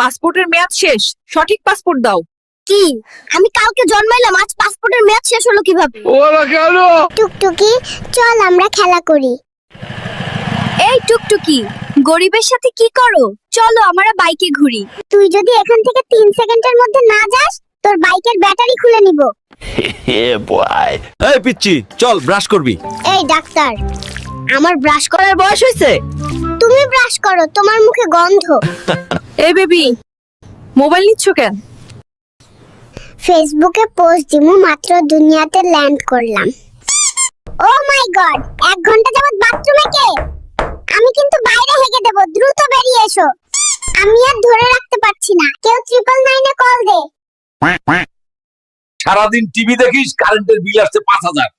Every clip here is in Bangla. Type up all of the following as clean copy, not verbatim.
পাসপোর্টের মেয়াদ শেষ, সঠিক পাসপোর্ট দাও। কি? আমি কালকে জন্মাইলাম, আজ পাসপোর্টের মেয়াদ শেষ হলো কিভাবে? ওরা কেন? টুকটুকি, চল আমরা খেলা করি। এই টুকটুকি, গরিবের সাথে কি করো? চলো আমরা বাইকে ঘুরি। তুই যদি এখান থেকে 3 সেকেন্ডের মধ্যে না যাস, তোর বাইকের ব্যাটারি খুলে নিব। এই পিচ্চি, চল ব্রাশ করবি। এই ডাক্তার, আমার ব্রাশ করার বয়স হয়েছে? তুমি ব্রাশ করো, তোমার মুখে গন্ধ। এই বেবি, মোবাইল নিচ্ছ কেন? ফেসবুকে পোস্ট দিমু, মাত্র দুনিয়াতে ল্যান্ড করলাম। ও মাই গড, 1 ঘন্টা যাবত বাথরুমে কে? আমি কিন্তু বাইরে হেগে দেব, দ্রুত বেরিয়ে এসো। আমি আর ধরে রাখতে পারছি না, কেউ 999 এ কল দে। সারাদিন টিভি দেখিস, কারেন্টের বিল আসছে 5000।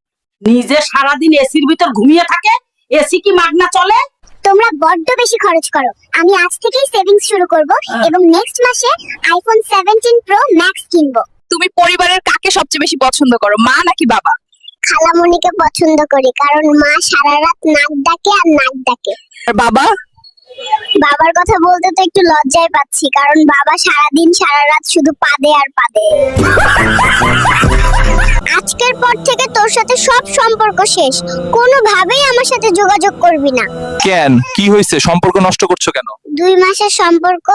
নিজে সারাদিন এসির ভিতর ঘুমিয়ে থাকে, এসি কি মাগনা চলে? তোমরা বড্ড বেশি খরচ করো। আমি আজ থেকেই সেভিংস শুরু করব এবং নেক্সট মাসে আইফোন 17 প্রো ম্যাক্স কিনবো। তুমি পরিবারের কাকে সবচেয়ে বেশি পছন্দ করো, মা নাকি বাবা? খালামণিকে পছন্দ করি, কারণ মা সারা রাত নাক ডাকে আর নাক ডাকে। আর বাবা? বাবার কথা বলতে তো একটু লজ্জায় পাচ্ছি, কারণ বাবা সারাদিন সারা রাত শুধু পাদে আর পাদে। আজকের পর থেকে তোর সাথে সব সম্পর্ক শেষ, কোনোভাবেই আমার সাথে যোগাযোগ করবি না। কেন, কি হয়েছে? সম্পর্ক নষ্ট করছো কেন? 2 মাসের সম্পর্ক,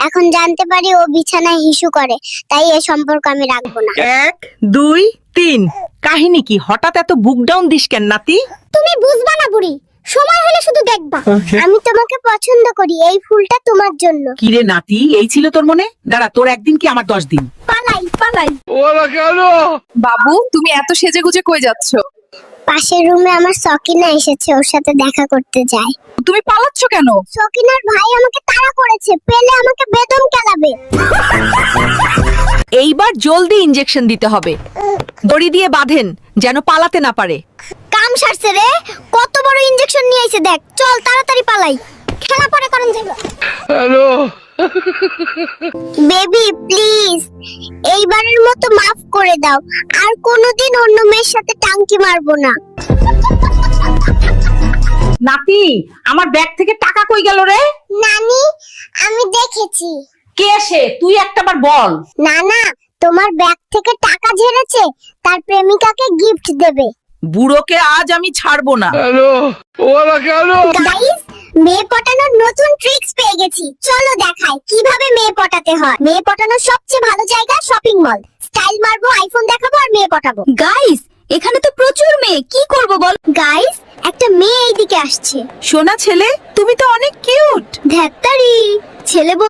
এখন জানতে পারি ও বিছানায় হিসু করে, তাই এই সম্পর্ক আমি রাখবো না। 1 2 3 কাহিনী কি? হঠাৎ এত বুক ডাউন দিস কেন নাতি? তুমি বুঝবা না বুড়ি, সময় হলে শুধু দেখবা। আমি তোমাকে পছন্দ করি, এই ফুলটা তোমার জন্য। কি রে নাতি, এই ছিল তোর মনে? দাঁড়া, তোর একদিন কি আমার 10 দিন? পালাই পালাই। ওরা কেন? বাবু, তুমি এত সেজেগুজে কই যাচ্ছ? পাশের রুমে আমার সকিনা এসেছে, ওর সাথে দেখা করতে যাই। তুমি পালাচ্ছ কেন? সকিনার ভাই আমাকে তাড়া করেছে, পেলে আমাকে বেদম কেলাবে। এইবার জলদি ইনজেকশন দিতে হবে, দড়ি দিয়ে বাঁধেন যেন পালাতে না পারে। কাম সারছে রে, কত বড় ইনজেকশন নিয়ে এসে দেখ। চল তাড়াতাড়ি পালাই, খেলা পরে করেন যাবে। হ্যালো, বেবি প্লিজ, এইবারের মতো মাফ করে দাও, আর কোনোদিন অন্য মেয়ের সাথে টাঙ্কি মারবো না। নাতি, আমার ব্যাগ থেকে টাকা কই গেল রে? নানি, আমি দেখেছি। কে সে? তুই একটাবার বল। না না, তোমার ব্যাগ থেকে টাকা ঝেড়েছে, তার প্রেমিকাকে গিফট দেবে। বুড়োকে আজ আমি ছাড়বো না। হ্যালো, ওরা কেন? গাইস, মেয়ে পটানোর নতুন ট্রিক্স পেয়ে গেছি, চলো দেখাই কিভাবে মেয়ে পটাতে হয়। মেয়ে পটানোর সবচেয়ে ভালো জায়গা শপিং মল। স্টাইল মারবো, আইফোন দেখাবো আর মেয়ে পটাবো। গাইস, এখানে তো প্রচুর মেয়ে, কি করব বল? গাইস, একটা মেয়ে এইদিকে আসছে। সোনা ছেলে, তুমি তো অনেক কিউট। ধ্যাত্তারি, ছেলে